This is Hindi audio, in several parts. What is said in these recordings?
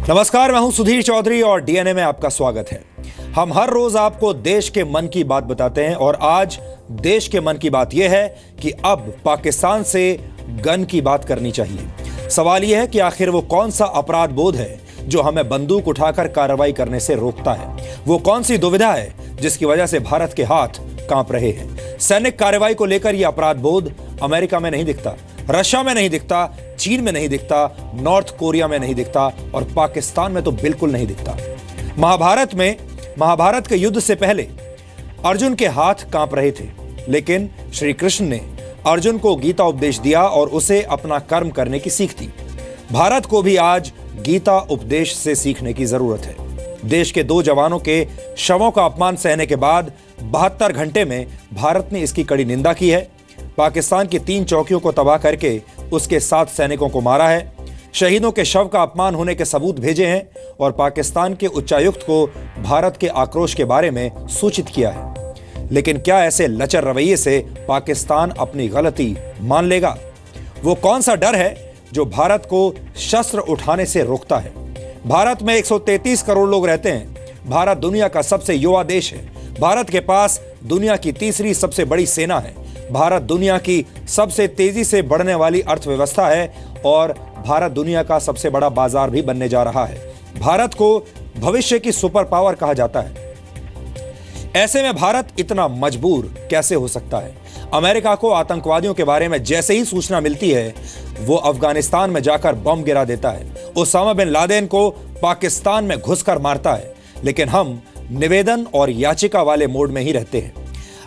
नमस्कार, मैं हूं सुधीर चौधरी और डीएनए में आपका स्वागत है। हम हर रोज आपको देश के मन की बात बताते हैं और आज देश के मन की बात यह है कि अब पाकिस्तान से गन की बात करनी चाहिए। सवाल यह है कि आखिर वो कौन सा अपराध बोध है जो हमें बंदूक उठाकर कार्रवाई करने से रोकता है। वो कौन सी दुविधा है जिसकी वजह से भारत के हाथ कांप रहे हैं। सैनिक कार्रवाई को लेकर यह अपराध बोध अमेरिका में नहीं दिखता, रशिया में नहीं दिखता, चीन में नहीं दिखता, नॉर्थ कोरिया में नहीं दिखता और पाकिस्तान में तो बिल्कुल नहीं दिखता। महाभारत के युद्ध से पहले अर्जुन के हाथ कांप रहे थे, लेकिन श्री कृष्ण ने अर्जुन को गीता उपदेश दिया और उसे अपना कर्म करने की सीख दी। भारत को भी आज गीता उपदेश से सीखने की जरूरत है। देश के 2 जवानों के शवों का अपमान सहने के बाद 72 घंटे में भारत ने इसकी कड़ी निंदा की है। पाकिस्तान की 3 चौकियों को तबाह करके उसके 7 सैनिकों को मारा है। शहीदों के शव का अपमान होने के सबूत भेजे हैं और पाकिस्तान के उच्चायुक्त को भारत के आक्रोश के बारे में सूचित किया है। लेकिन क्या ऐसे लचर रवैये से पाकिस्तान अपनी गलती मान लेगा? वो कौन सा डर है जो भारत को शस्त्र उठाने से रोकता है? भारत में 133 करोड़ लोग रहते हैं। भारत दुनिया का सबसे युवा देश है। भारत के पास दुनिया की तीसरी सबसे बड़ी सेना है। भारत दुनिया की सबसे तेजी से बढ़ने वाली अर्थव्यवस्था है और भारत दुनिया का सबसे बड़ा बाजार भी बनने जा रहा है। भारत को भविष्य की सुपर पावर कहा जाता है। ऐसे में भारत इतना मजबूर कैसे हो सकता है? अमेरिका को आतंकवादियों के बारे में जैसे ही सूचना मिलती है, वो अफगानिस्तान में जाकर बम गिरा देता है। ओसामा बिन लादेन को पाकिस्तान में घुसकर मारता है। लेकिन हम निवेदन और याचिका वाले मोड में ही रहते हैं।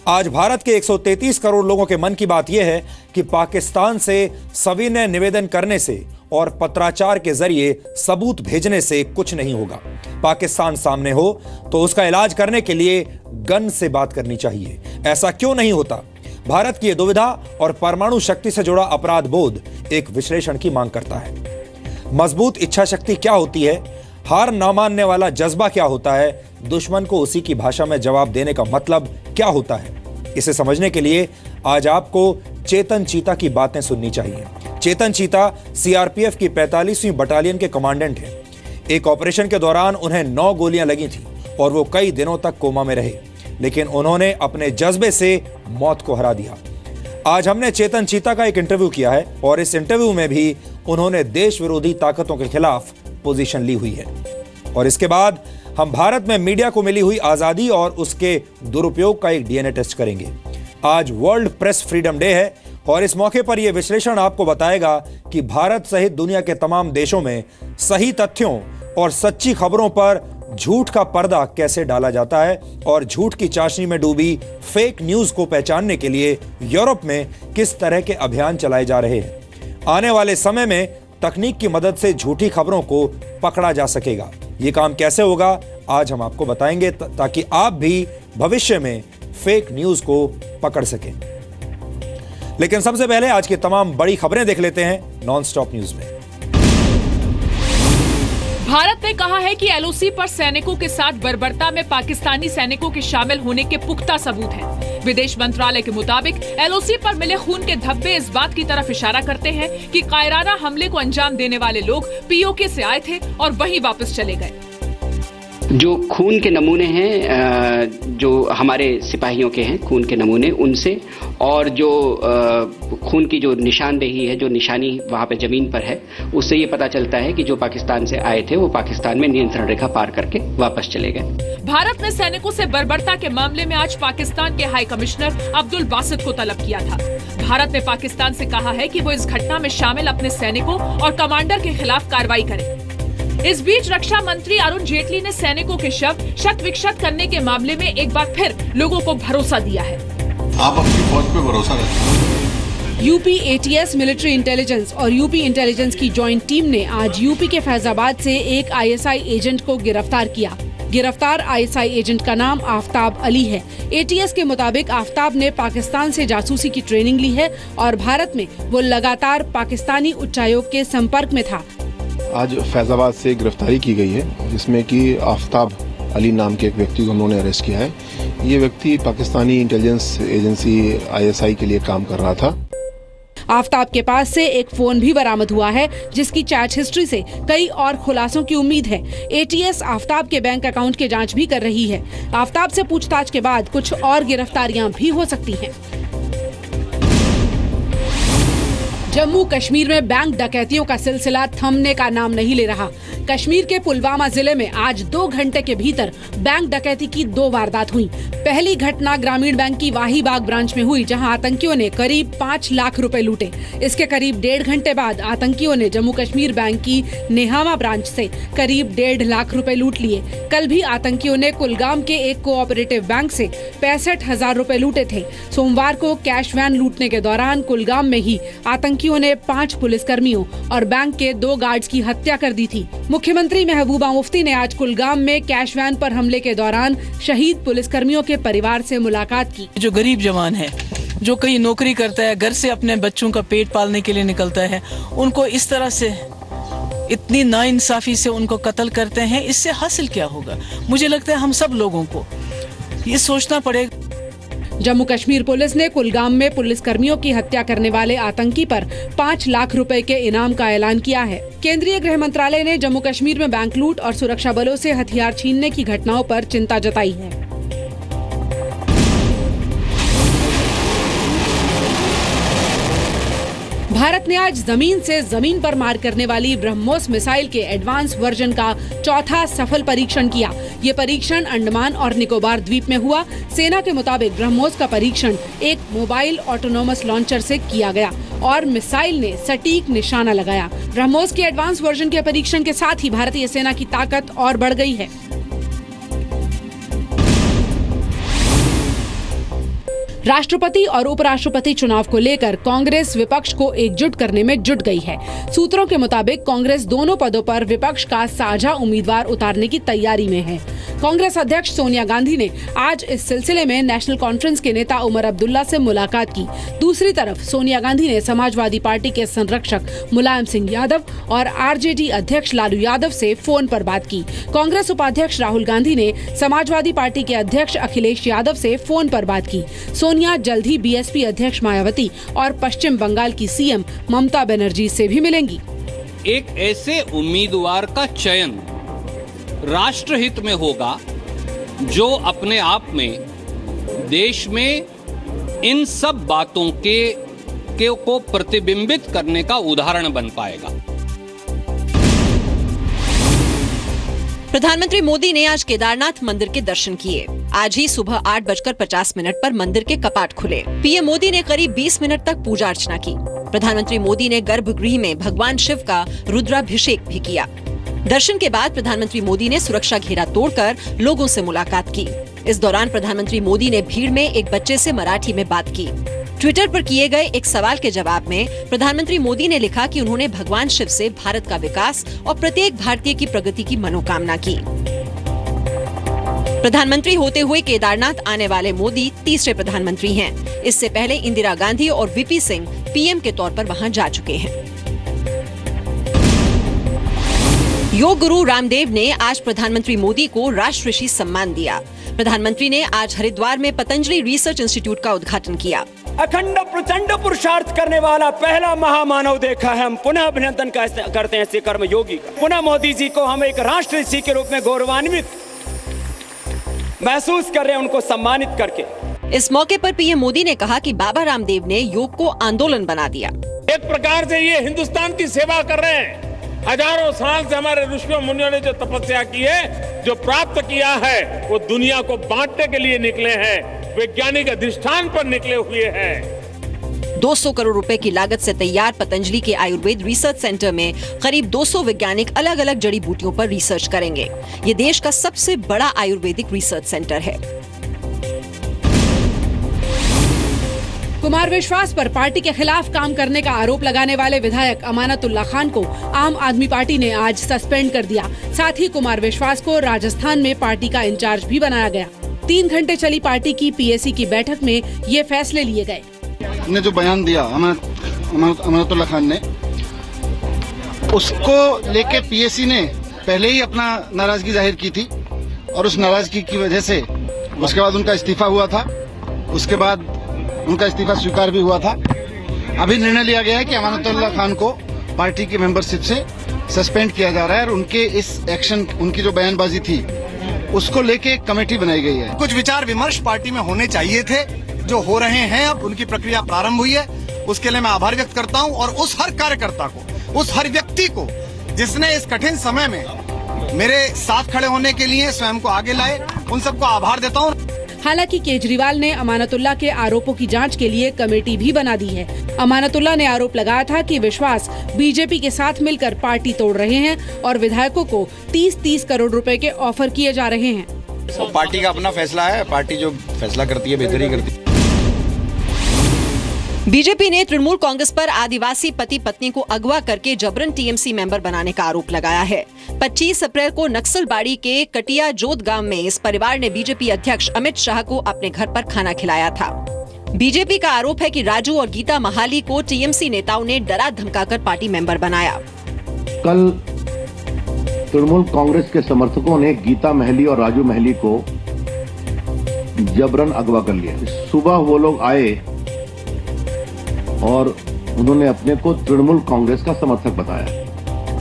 आज भारत के 133 करोड़ लोगों के मन की बात यह है कि पाकिस्तान से सविनय निवेदन करने से और पत्राचार के जरिए सबूत भेजने से कुछ नहीं होगा। पाकिस्तान सामने हो तो उसका इलाज करने के लिए गन से बात करनी चाहिए। ऐसा क्यों नहीं होता? भारत की यह दुविधा और परमाणु शक्ति से जुड़ा अपराध बोध एक विश्लेषण की मांग करता है। मजबूत इच्छा शक्ति क्या होती है? हार न मानने वाला जज्बा क्या होता है? दुश्मन को उसी की भाषा में जवाब देने का मतलब क्या होता है? इसे समझने के लिए आज आपको चेतन चीता की बातें सुननी चाहिए। चेतन चीता सीआरपीएफ की 45वीं बटालियन के कमांडेंट हैं। एक ऑपरेशन के दौरान उन्हें 9 गोलियां लगी थी और वो कई दिनों तक कोमा में रहे, लेकिन उन्होंने अपने जज्बे से मौत को हरा दिया। आज हमने चेतन चीता का एक इंटरव्यू किया है और इस इंटरव्यू में भी उन्होंने देश विरोधी ताकतों के खिलाफ पोजीशन ली हुई है। और इसके बाद हम भारत में मीडिया को मिली हुई आजादी और उसके दुरुपयोग का एक डीएनए टेस्ट करेंगे। आज वर्ल्ड प्रेस फ्रीडम डे है और इस मौके पर यह विश्लेषण आपको बताएगा कि भारत सहित दुनिया के तमाम देशों में सही तथ्यों और सच्ची खबरों पर झूठ का पर्दा कैसे डाला जाता है और झूठ की चाशनी में डूबी फेक न्यूज को पहचानने के लिए यूरोप में किस तरह के अभियान चलाए जा रहे हैं। आने वाले समय में तकनीक की मदद से झूठी खबरों को पकड़ा जा सकेगा। ये काम कैसे होगा आज हम आपको बताएंगे ताकि आप भी भविष्य में फेक न्यूज को पकड़ सकें। लेकिन सबसे पहले आज की तमाम बड़ी खबरें देख लेते हैं नॉन स्टॉप न्यूज में। भारत ने कहा है कि एलओसी पर सैनिकों के साथ बर्बरता में पाकिस्तानी सैनिकों के शामिल होने के पुख्ता सबूत हैं। विदेश मंत्रालय के मुताबिक एलओसी पर मिले खून के धब्बे इस बात की तरफ इशारा करते हैं कि कायराना हमले को अंजाम देने वाले लोग पीओके से आए थे और वहीं वापस चले गए। जो खून के नमूने हैं, जो हमारे सिपाहियों के हैं खून के नमूने, उनसे और जो खून की जो निशानदेही है, जो निशानी वहाँ पे जमीन पर है, उससे ये पता चलता है कि जो पाकिस्तान से आए थे वो पाकिस्तान में नियंत्रण रेखा पार करके वापस चले गए। भारत ने सैनिकों से बर्बरता के मामले में आज पाकिस्तान के हाई कमिश्नर अब्दुल बासित को तलब किया था। भारत ने पाकिस्तान से कहा है कि वो इस घटना में शामिल अपने सैनिकों और कमांडर के खिलाफ कार्रवाई करे। इस बीच रक्षा मंत्री अरुण जेटली ने सैनिकों के शव शत विक्षत करने के मामले में एक बार फिर लोगों को भरोसा दिया है। आप अपनी फौज पे भरोसा रखें। यूपी एटीएस मिलिट्री इंटेलिजेंस और यूपी इंटेलिजेंस की जॉइंट टीम ने आज यूपी के फैजाबाद से एक आईएसआई एजेंट को गिरफ्तार किया। गिरफ्तार आईएसआई एजेंट का नाम आफ्ताब अली है। एटीएस के मुताबिक आफ्ताब ने पाकिस्तान से जासूसी की ट्रेनिंग ली है और भारत में वो लगातार पाकिस्तानी उच्चायोग के संपर्क में था। आज फैजाबाद से गिरफ्तारी की गई है जिसमें कि आफ्ताब अली नाम के एक व्यक्ति को हम लोगों ने अरेस्ट किया है। ये व्यक्ति पाकिस्तानी इंटेलिजेंस एजेंसी आईएसआई के लिए काम कर रहा था। आफताब के पास से एक फोन भी बरामद हुआ है, जिसकी चैट हिस्ट्री से कई और खुलासों की उम्मीद है। एटीएस आफताब के बैंक अकाउंट की जांच भी कर रही है। आफताब से पूछताछ के बाद कुछ और गिरफ्तारियां भी हो सकती हैं। जम्मू कश्मीर में बैंक डकैतियों का सिलसिला थमने का नाम नहीं ले रहा। कश्मीर के पुलवामा जिले में आज 2 घंटे के भीतर बैंक डकैती की 2 वारदात हुई। पहली घटना ग्रामीण बैंक की वाहीबाग ब्रांच में हुई, जहां आतंकियों ने करीब 5 लाख रुपए लूटे। इसके करीब 1.5 घंटे बाद आतंकियों ने जम्मू कश्मीर बैंक की नेहामा ब्रांच से करीब 1.5 लाख रुपए लूट लिए। कल भी आतंकियों ने कुलगाम के एक कोऑपरेटिव बैंक से 65,000 रुपए लूटे थे। सोमवार को कैश वैन लूटने के दौरान कुलगाम में ही आतंकियों ने 5 पुलिसकर्मियों और बैंक के 2 गार्ड्स की हत्या कर दी थी। मुख्यमंत्री महबूबा मुफ्ती ने आज कुलगाम में कैश वैन पर हमले के दौरान शहीद पुलिसकर्मियों के परिवार से मुलाकात की। जो गरीब जवान है, जो कहीं नौकरी करता है, घर से अपने बच्चों का पेट पालने के लिए निकलता है, उनको इस तरह से इतनी नाइंसाफी से उनको कत्ल करते हैं, इससे हासिल क्या होगा? मुझे लगता है हम सब लोगों को ये सोचना पड़ेगा। जम्मू कश्मीर पुलिस ने कुलगाम में पुलिसकर्मियों की हत्या करने वाले आतंकी पर 5 लाख रुपए के इनाम का ऐलान किया है। केंद्रीय गृह मंत्रालय ने जम्मू कश्मीर में बैंक लूट और सुरक्षा बलों से हथियार छीनने की घटनाओं पर चिंता जताई है। भारत ने आज जमीन से जमीन पर मार करने वाली ब्रह्मोस मिसाइल के एडवांस वर्जन का 4था सफल परीक्षण किया। ये परीक्षण अंडमान और निकोबार द्वीप में हुआ। सेना के मुताबिक ब्रह्मोस का परीक्षण एक मोबाइल ऑटोनोमस लॉन्चर से किया गया और मिसाइल ने सटीक निशाना लगाया। ब्रह्मोस के एडवांस वर्जन के परीक्षण के साथ ही भारतीय सेना की ताकत और बढ़ गई है। राष्ट्रपति और उपराष्ट्रपति चुनाव को लेकर कांग्रेस विपक्ष को एकजुट करने में जुट गई है। सूत्रों के मुताबिक कांग्रेस दोनों पदों पर विपक्ष का साझा उम्मीदवार उतारने की तैयारी में है। कांग्रेस अध्यक्ष सोनिया गांधी ने आज इस सिलसिले में नेशनल कॉन्फ्रेंस के नेता उमर अब्दुल्ला से मुलाकात की। दूसरी तरफ सोनिया गांधी ने समाजवादी पार्टी के संरक्षक मुलायम सिंह यादव और आरजेडी अध्यक्ष लालू यादव से फोन पर बात की। कांग्रेस उपाध्यक्ष राहुल गांधी ने समाजवादी पार्टी के अध्यक्ष अखिलेश यादव से फोन पर बात की। सोनिया जल्द ही बीएसपी अध्यक्ष मायावती और पश्चिम बंगाल की सीएम ममता बनर्जी से भी मिलेंगी। एक ऐसे उम्मीदवार का चयन राष्ट्रहित में होगा जो अपने आप में देश में इन सब बातों को प्रतिबिंबित करने का उदाहरण बन पाएगा। प्रधानमंत्री मोदी ने आज केदारनाथ मंदिर के दर्शन किए। आज ही सुबह 8:50 पर मंदिर के कपाट खुले। पीएम मोदी ने करीब 20 मिनट तक पूजा अर्चना की। प्रधानमंत्री मोदी ने गर्भगृह में भगवान शिव का रुद्राभिषेक भी किया। दर्शन के बाद प्रधानमंत्री मोदी ने सुरक्षा घेरा तोड़कर लोगों से मुलाकात की। इस दौरान प्रधानमंत्री मोदी ने भीड़ में एक बच्चे से मराठी में बात की। ट्विटर पर किए गए एक सवाल के जवाब में प्रधानमंत्री मोदी ने लिखा कि उन्होंने भगवान शिव से भारत का विकास और प्रत्येक भारतीय की प्रगति की मनोकामना की। प्रधानमंत्री होते हुए केदारनाथ आने वाले मोदी तीसरे प्रधानमंत्री हैं। इससे पहले इंदिरा गांधी और वीपी सिंह पीएम के तौर पर वहां जा चुके हैं। योग गुरु रामदेव ने आज प्रधानमंत्री मोदी को राष्ट्रऋषि सम्मान दिया। प्रधानमंत्री ने आज हरिद्वार में पतंजलि रिसर्च इंस्टीट्यूट का उद्घाटन किया। अखंड प्रचंड पुरुषार्थ करने वाला पहला महामानव देखा है। हम पुनः अभिनंदन करते हैं ऐसे कर्म योगी का। पुनः मोदी जी को हम एक राष्ट्र ऋषि के रूप में गौरवान्वित महसूस कर रहे हैं, उनको सम्मानित करके। इस मौके पर पीएम मोदी ने कहा कि बाबा रामदेव ने योग को आंदोलन बना दिया। एक प्रकार से ये हिंदुस्तान की सेवा कर रहे हैं। हजारों साल से हमारे ऋषियों मुनियों ने जो तपस्या की है, जो प्राप्त किया है, वो दुनिया को बांटने के लिए निकले हैं, वैज्ञानिक अधिष्ठान पर निकले हुए हैं। 200 करोड़ रुपए की लागत से तैयार पतंजलि के आयुर्वेद रिसर्च सेंटर में करीब 200 वैज्ञानिक अलग अलग जड़ी बूटियों पर रिसर्च करेंगे। ये देश का सबसे बड़ा आयुर्वेदिक रिसर्च सेंटर है। कुमार विश्वास पर पार्टी के खिलाफ काम करने का आरोप लगाने वाले विधायक अमानतुल्लाह खान को आम आदमी पार्टी ने आज सस्पेंड कर दिया। साथ ही कुमार विश्वास को राजस्थान में पार्टी का इंचार्ज भी बनाया गया। 3 घंटे चली पार्टी की पीएसी की बैठक में ये फैसले लिए गए। ने जो बयान दिया अमानतुल्लाह खान ने, उसको लेके पीएसी ने पहले ही अपना नाराजगी जाहिर की थी और उस नाराजगी की वजह से उसके बाद उनका इस्तीफा हुआ था। उसके बाद उनका इस्तीफा स्वीकार भी हुआ था अभी निर्णय लिया गया है कि अमानतुल्लाह खान को पार्टी की मेंबरशिप से सस्पेंड किया जा रहा है और उनके इस एक्शन, उनकी जो बयानबाजी थी उसको लेके एक कमेटी बनाई गई है। कुछ विचार विमर्श पार्टी में होने चाहिए थे, जो हो रहे हैं। अब उनकी प्रक्रिया प्रारंभ हुई है, उसके लिए मैं आभार व्यक्त करता हूं और उस हर कार्यकर्ता को, उस हर व्यक्ति को जिसने इस कठिन समय में मेरे साथ खड़े होने के लिए स्वयं को आगे लाए, उन सबको आभार देता हूं। हालांकि केजरीवाल ने अमानतुल्लाह के आरोपों की जांच के लिए कमेटी भी बना दी है। अमानतुल्लाह ने आरोप लगाया था कि विश्वास बीजेपी के साथ मिलकर पार्टी तोड़ रहे हैं और विधायकों को 30-30 करोड़ रुपए के ऑफर किए जा रहे हैं। तो पार्टी का अपना फैसला है, पार्टी जो फैसला करती है बेहतर ही करती है। बीजेपी ने तृणमूल कांग्रेस पर आदिवासी पति पत्नी को अगवा करके जबरन टीएमसी मेंबर बनाने का आरोप लगाया है। 25 अप्रैल को नक्सलबाड़ी के कटिया जोत गांव में इस परिवार ने बीजेपी अध्यक्ष अमित शाह को अपने घर पर खाना खिलाया था। बीजेपी का आरोप है कि राजू और गीता महाली को टीएमसी नेताओं ने डरा धमकाकर पार्टी मेंबर बनाया। कल तृणमूल कांग्रेस के समर्थकों ने गीता महली और राजू महली को जबरन अगवा कर लिया। सुबह वो लोग आए और उन्होंने अपने को तृणमूल कांग्रेस का समर्थक बताया।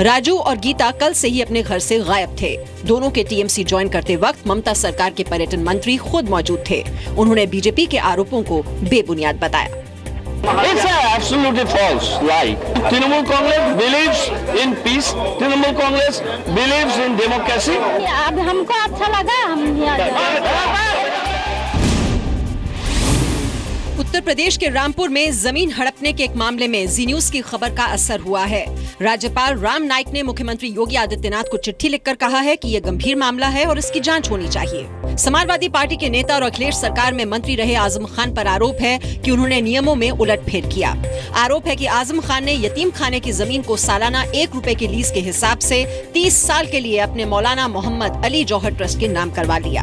राजू और गीता कल से ही अपने घर से गायब थे। दोनों के टीएमसी ज्वाइन करते वक्त ममता सरकार के पर्यटन मंत्री खुद मौजूद थे। उन्होंने बीजेपी के आरोपों को बेबुनियाद बताया। It's absolutely false lie. Trinamool Congress believes in peace. Trinamool Congress believes in democracy. अब हमको अच्छा लगा, हम उत्तर प्रदेश के रामपुर में जमीन हड़पने के एक मामले में जी न्यूज की खबर का असर हुआ है। राज्यपाल राम नाईक ने मुख्यमंत्री योगी आदित्यनाथ को चिट्ठी लिखकर कहा है कि यह गंभीर मामला है और इसकी जांच होनी चाहिए। समाजवादी पार्टी के नेता और अखिलेश सरकार में मंत्री रहे आजम खान पर आरोप है कि उन्होंने नियमों में उलटफेर किया। आरोप है कि आजम खान ने यतीम खाने की जमीन को सालाना 1 रुपए के लीज के हिसाब से 30 साल के लिए अपने मौलाना मोहम्मद अली जौहर ट्रस्ट के नाम करवा लिया।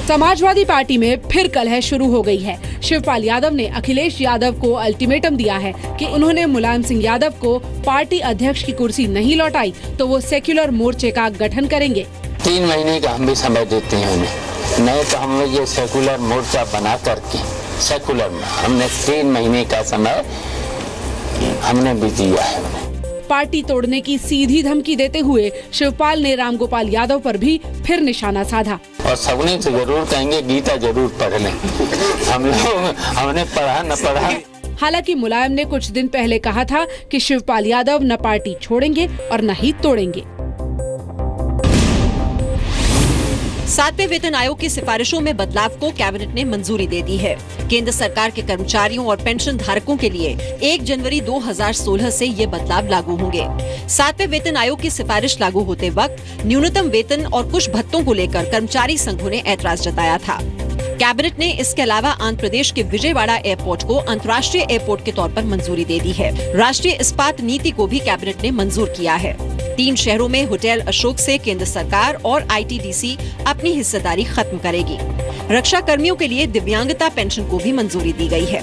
समाजवादी पार्टी में फिर कलह शुरू हो गई है। शिवपाल यादव ने अखिलेश यादव को अल्टीमेटम दिया है कि उन्होंने मुलायम सिंह यादव को पार्टी अध्यक्ष की कुर्सी नहीं लौटाई तो वो सेक्युलर मोर्चे का गठन करेंगे। 3 महीने का हम भी समय देते हैं उन्हें, नहीं तो हम लोग ये सेक्युलर मोर्चा बना करके सेक्युलर में हमने 3 महीने का समय हमने भी दिया है। पार्टी तोड़ने की सीधी धमकी देते हुए शिवपाल ने रामगोपाल यादव पर भी फिर निशाना साधा। और सगुनी से जरूर कहेंगे गीता जरूर पढ़ लें। हम लोग हमने पढ़ा न पढ़ा। हालांकि मुलायम ने कुछ दिन पहले कहा था कि शिवपाल यादव न पार्टी छोड़ेंगे और न ही तोड़ेंगे। 7वें वेतन आयोग की सिफारिशों में बदलाव को कैबिनेट ने मंजूरी दे दी है। केंद्र सरकार के कर्मचारियों और पेंशन धारकों के लिए 1 जनवरी 2016 से ये बदलाव लागू होंगे। 7वें वेतन आयोग की सिफारिश लागू होते वक्त न्यूनतम वेतन और कुछ भत्तों को लेकर कर्मचारी संघों ने ऐतराज जताया था। कैबिनेट ने इसके अलावा आंध्र प्रदेश के विजयवाड़ा एयरपोर्ट को अंतर्राष्ट्रीय एयरपोर्ट के तौर पर मंजूरी दे दी है। राष्ट्रीय इस्पात नीति को भी कैबिनेट ने मंजूर किया है। 3 शहरों में होटल अशोक से केंद्र सरकार और आईटीडीसी अपनी हिस्सेदारी खत्म करेगी। रक्षा कर्मियों के लिए दिव्यांगता पेंशन को भी मंजूरी दी गई है।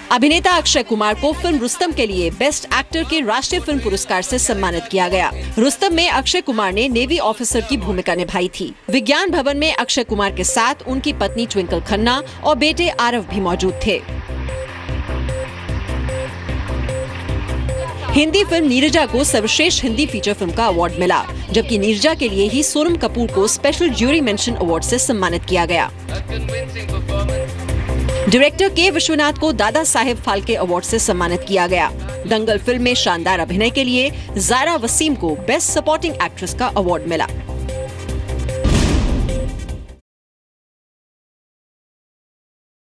अभिनेता अक्षय कुमार को फिल्म रुस्तम के लिए बेस्ट एक्टर के राष्ट्रीय फिल्म पुरस्कार से सम्मानित किया गया। रुस्तम में अक्षय कुमार ने नेवी ऑफिसर की भूमिका निभाई थी। विज्ञान भवन में अक्षय कुमार के साथ उनकी पत्नी ट्विंकल खन्ना और बेटे आरव भी मौजूद थे। हिंदी फिल्म नीरजा को सर्वश्रेष्ठ हिंदी फीचर फिल्म का अवार्ड मिला, जबकि नीरजा के लिए ही सोनम कपूर को स्पेशल ज्यूरी मेंशन अवार्ड से सम्मानित किया गया। डायरेक्टर के विश्वनाथ को दादा साहेब फाल्के अवार्ड से सम्मानित किया गया। दंगल फिल्म में शानदार अभिनय के लिए जारा वसीम को बेस्ट सपोर्टिंग एक्ट्रेस का अवार्ड मिला।